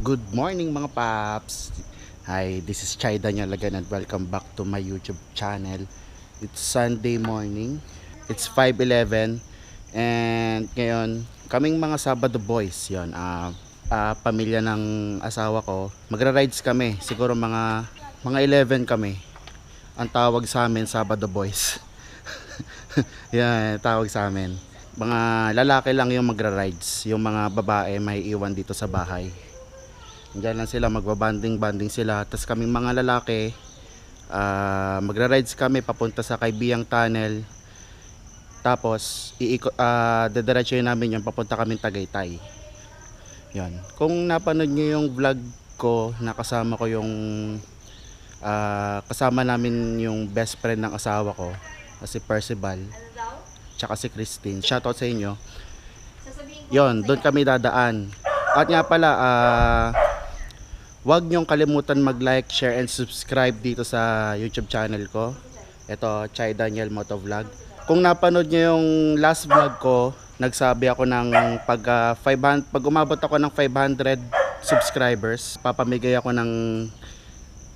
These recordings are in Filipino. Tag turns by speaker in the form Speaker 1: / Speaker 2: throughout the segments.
Speaker 1: Good morning mga paps. Hi, this is Daniel again and welcome back to my YouTube channel. It's Sunday morning. It's 5:11 and ngayon kaming mga Sabado boys, 'yon. Pamilya ng asawa ko. Magra-rides kami. Siguro mga 11 kami. Ang tawag sa amin Sabado boys. Yan, tawag sa amin. Mga lalaki lang yung magra-rides. Yung mga babae may iwan dito sa bahay. Diyan lang sila, magbabanding sila. Tapos kaming mga lalaki, magra-rides kami papunta sa Kaibiyang Tunnel. Tapos dediretso namin yun, papunta kaming Tagaytay. Yan. Kung napanood nyo yung vlog ko, nakasama ko yung kasama namin yung best friend ng asawa ko, si Percival, tsaka si Christine. Shoutout sa inyo. Yon, doon kami dadaan. At nga pala, huwag nyong kalimutan mag-like, share, and subscribe dito sa YouTube channel ko. Ito, Daniel Moto Vlog. Kung napanood nyo yung last vlog ko, nagsabi ako ng pag umabot ako ng 500 subscribers, papamigay ako ng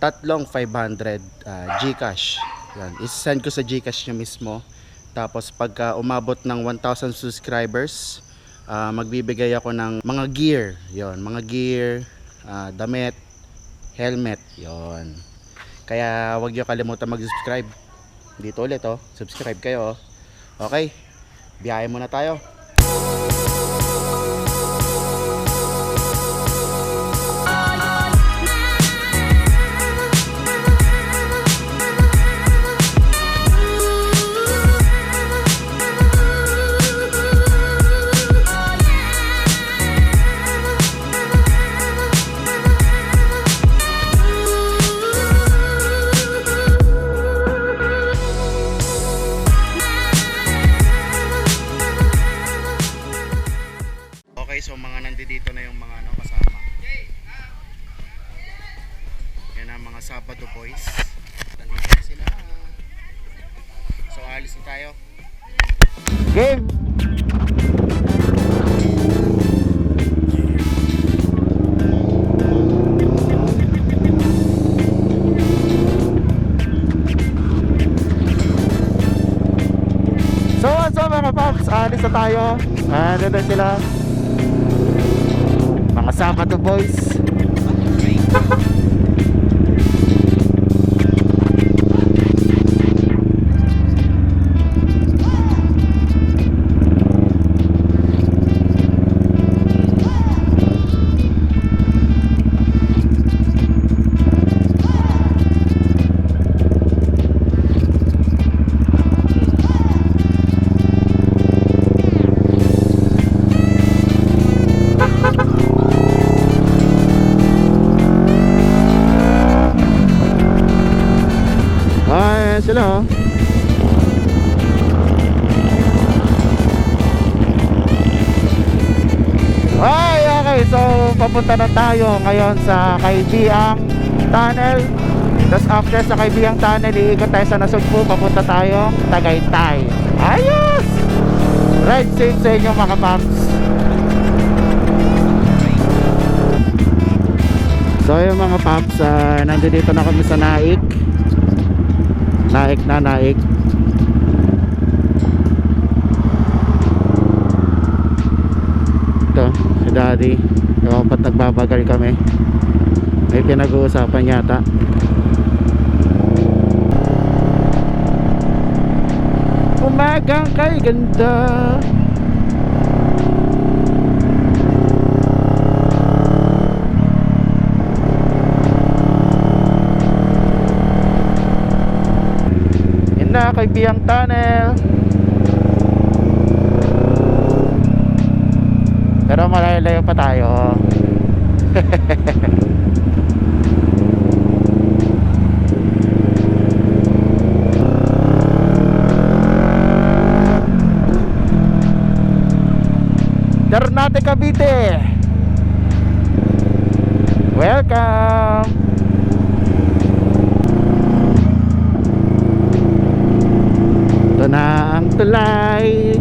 Speaker 1: tatlong 500 Gcash. Yan, isend ko sa Gcash nyo mismo. Tapos pagka umabot ng 1,000 subscribers, magbibigay ako ng mga gear. Yon, mga gear, damit, helmet, yon. Kaya huwag niyo kalimutan mag-subscribe. Dito ulit, subscribe kayo. Okay, biyahe muna tayo. So mga nandito na yung mga kasama. Yan ang mga Sabado boys. Nandito na sila. So alis na tayo. Game! So what's up mga paps? Alis na tayo. Nandito na sila. Mga Sabado boys. Sila okay, so papunta na tayo ngayon sa Kaibiyang Tunnel. Tapos after sa Kaibiyang Tunnel, iikot tayo sa Nasugbu, papunta tayo Tagaytay. Ayos! Ride safe sa inyo mga paps. So yung mga paps, nandito na kami sa Naik. Naik. Ito, si Daddy. Ewan ba't nagbabagal kami. May pinag-uusapan yata. Umagang kay ganda. Kaibiyang Tunnel. Pero malayo pa tayo. Ternate Cavite. Welcome. Ito na ang tulay.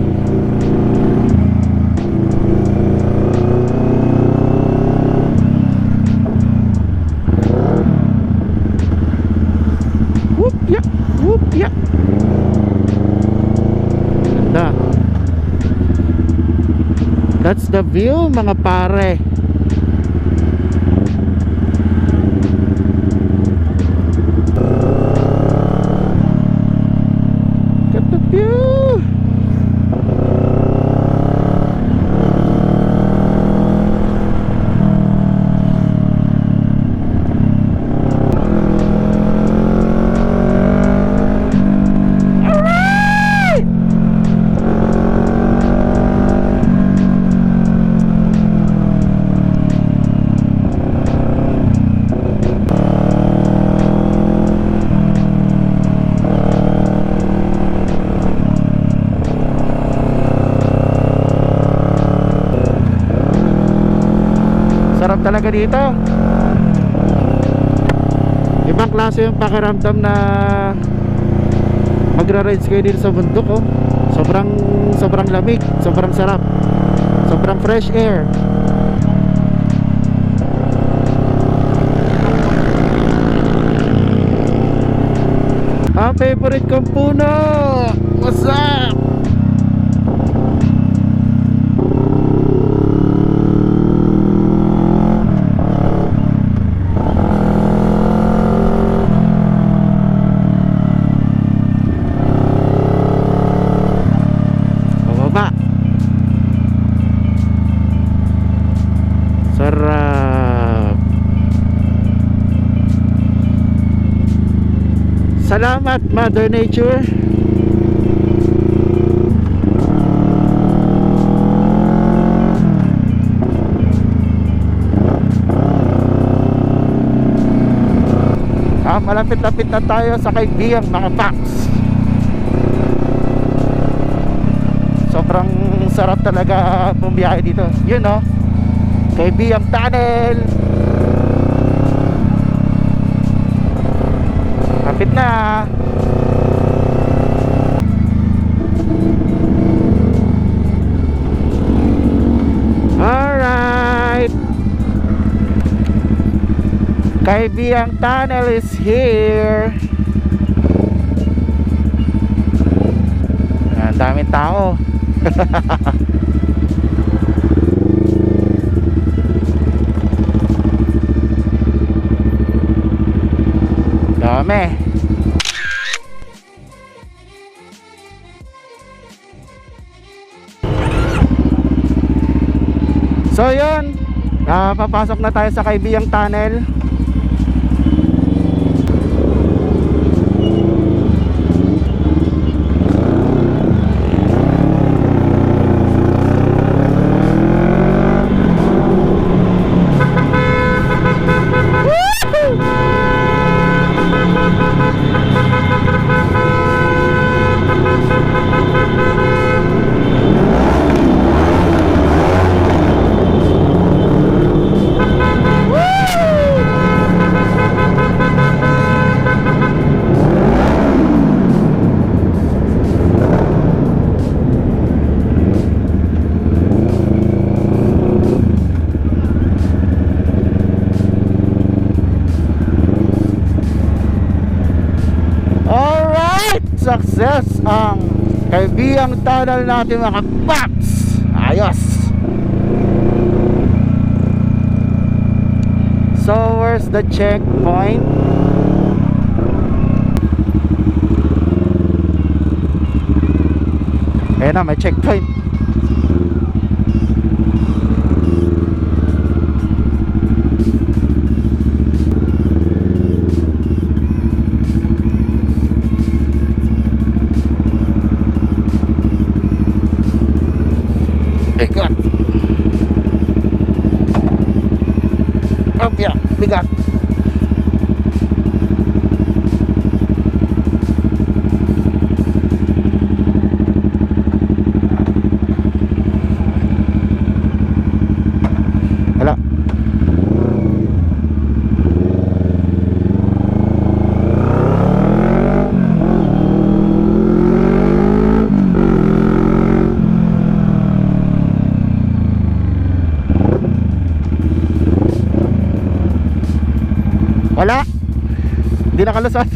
Speaker 1: That's the view, mga pare. Look at the view. Sarap talaga dito. Ibang klase yung pakiramdam na magra-rides kayo dito sa bundok, oh. Sobrang lamig, sobrang sarap, sobrang fresh air. Ang favorite kong puno. What's up? Sarap. Salamat, Mother Nature. Malapit-lapit na tayo sa kaibigang mga packs. Sobrang sarap talaga bumiyahe dito. Yun, no? Kaibigang tunnel. Kapit na. Alright, Kaibigang tunnel is here. Ang daming tao. Dami. So yun, papasok na tayo sa Kaibigang Tunnel. Success ang Kaibigang Tunnel natin mga paps. Ayos. So where's the checkpoint? Ayan na, may checkpoint. Bigat. Oh, yeah, bigat. Hala. Wala. Hindi nakalusot.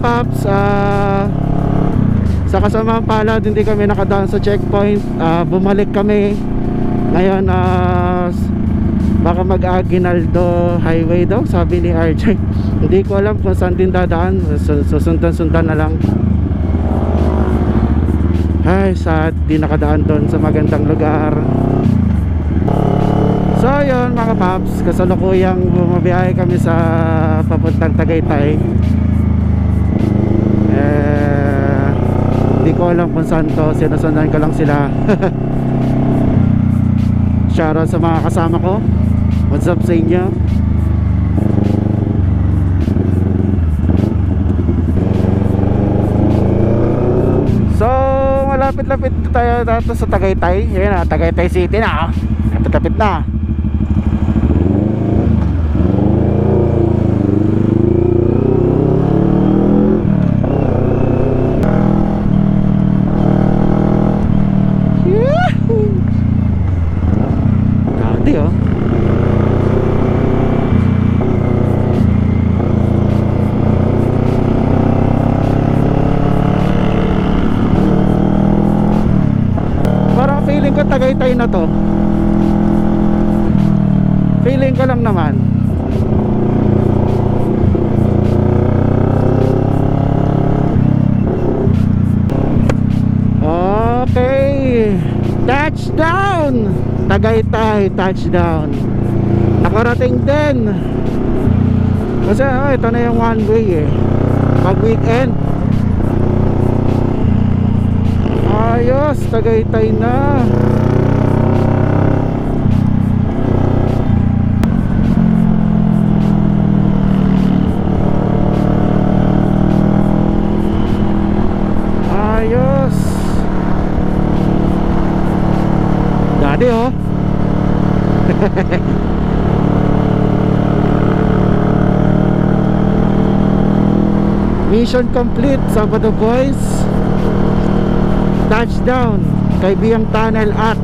Speaker 1: paps, sa kasamang palad hindi kami nakadaan sa checkpoint. Bumalik kami ngayon. Baka mag-Aguinaldo highway daw, sabi ni RJ. Hindi ko alam kung saan din dadaan. Susundan-sundan na lang. Ay, sa di nakadaan doon sa magandang lugar. So yun mga paps, kasalukuyang bumabiyahe kami sa papuntang Tagaytay. Hindi ko alam kung saan to, sinusundan ko lang sila. Shoutout sa mga kasama ko. What's up sa inyo? So malapit-lapit tayo dito sa Tagaytay. Yan na, Tagaytay City na. Lapit-lapit na. Oh. Parang feeling ko Tagaytay na to. Feeling ko lang naman. Okay, touchdown Tagaytay, touchdown. Nakarating din. Kasi ito na yung one way eh. Pag weekend. Ayos, Tagaytay na. Ayos. Dati oh. Mission complete, Sabado boys. Touchdown Kaibiyang Tunnel at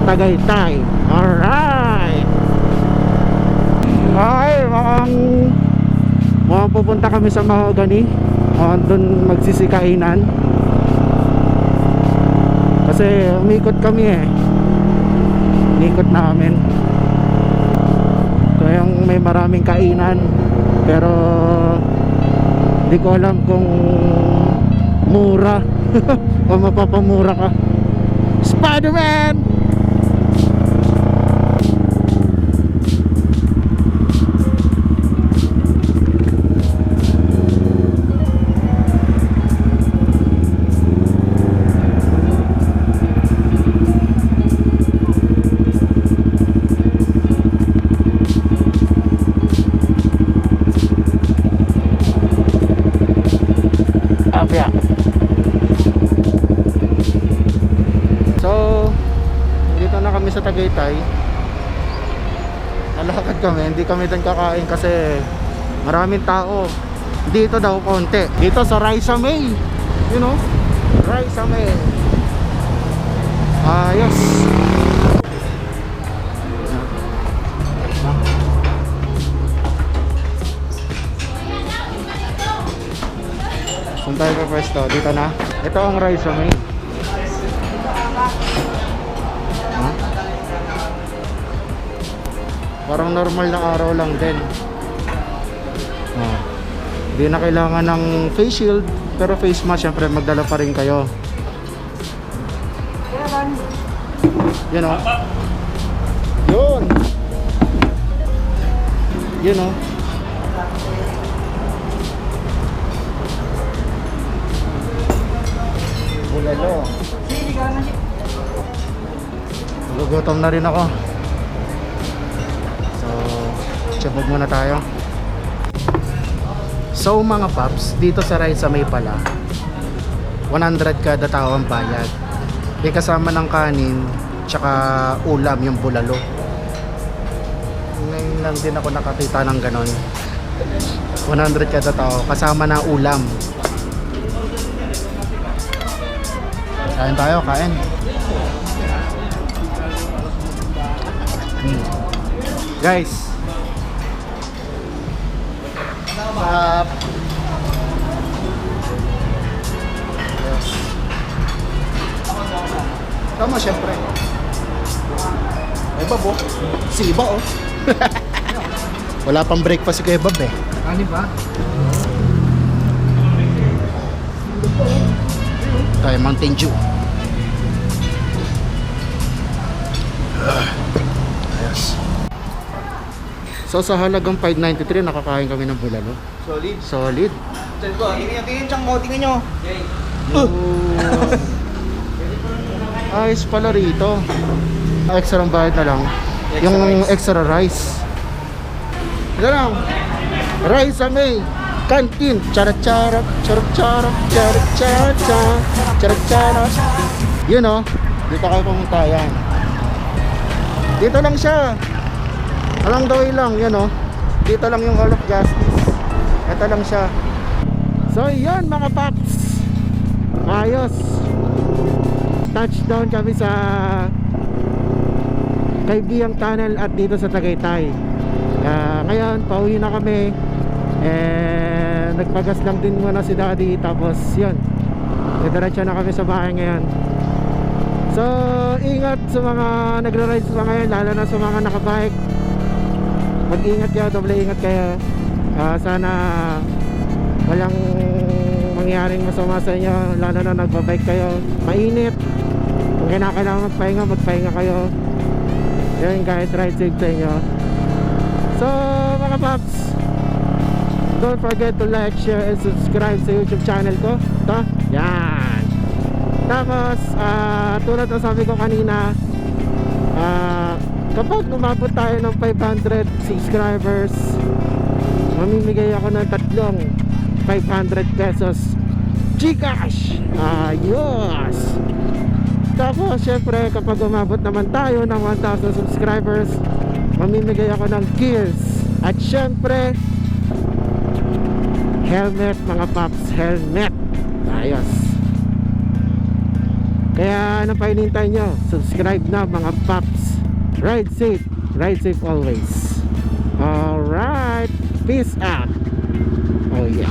Speaker 1: Tagaytay. Alright. Okay, mukhang pupunta kami sa Mahogany. Doon magsisikainan. Kasi umikot kami eh. Umikot namin. So yung may maraming kainan. Pero hindi ko alam kung mura o mapapamura ka. Spider-Man! So dito na kami sa Tagaytay. Nalakad kami, hindi kami doon kakain kasi maraming tao. Dito daw konti. Dito sa Raisa May, you know, Raisa May. Ayos. Saan tayo pa pwesto? Dito na. Ito ang Raisa May. Parang normal na araw lang din. Hindi na kailangan ng face shield, pero face mask syempre magdala pa rin kayo. Yun o. Yun. Yun o. Bulalo. Gugutom na rin ako. Chabog muna tayo. So mga paps, dito sa Raisa May pala 100 kada tao ang bayad. May kasama ng kanin tsaka ulam, yung bulalo. Ngayon lang din ako nakakita ng ganon. 100 kada tao, kasama na ulam. Kain tayo, kain. Guys, Tama, syempre. Ay, babo. Si Iba, oh. Wala pang breakfast si Kuya Bob, eh.
Speaker 2: Ano ba?
Speaker 1: Tayo, Mountain Dew. Ayos. So sa halagang 593 nakakain kami ng bulalo.
Speaker 2: Solid.
Speaker 1: Solid.
Speaker 2: Tingnan ko, tingnan chang ko, tingnan nyo.
Speaker 1: Ayos pala rito. Extra ang bayad na lang. Yung extra rice. Ito lang. Rice ame. Kantin. Charat-charat. Charat-charat. Charat-charat. Charat-charat. Yun o. Dito kayo pumunta yan. Dito lang siya. Along the way lang, yan o. Dito lang yung Hall of Justice. Ito lang siya. So yan mga paps. Ayos. Touchdown kami sa Kaibigang Tunnel at dito sa Tagaytay. Ngayon, pauwi na kami. Nagpagas lang din muna si Daddy. Tapos yun, diretso na kami sa bahay ngayon. So ingat sa mga nagra-ride sa ngayon, lalo na sa mga nakabike. Mag-ingat kayo, doble ingat kayo. Sana walang mangyaring masama sa inyo, lalo na nagbabike kayo. Mainit. Kung kinakailangan magpahinga, magpahinga kayo. Yan guys, ride safe sa inyo. So mga paps, don't forget to like, share, and subscribe sa YouTube channel ko. Ito, yan. Tapos, tulad ng sabi ko kanina, kapag umabot tayo ng 500 subscribers, mamimigay ako ng tatlong 500 pesos Gcash. Ayos. Tapos syempre kapag umabot naman tayo ng 1,000 subscribers, mamimigay ako ng gears. At syempre helmet mga paps, helmet. Ayos. Kaya ano pa hinihintay nyo? Subscribe na mga paps. Ride safe always. Alright, peace out. Oh yeah.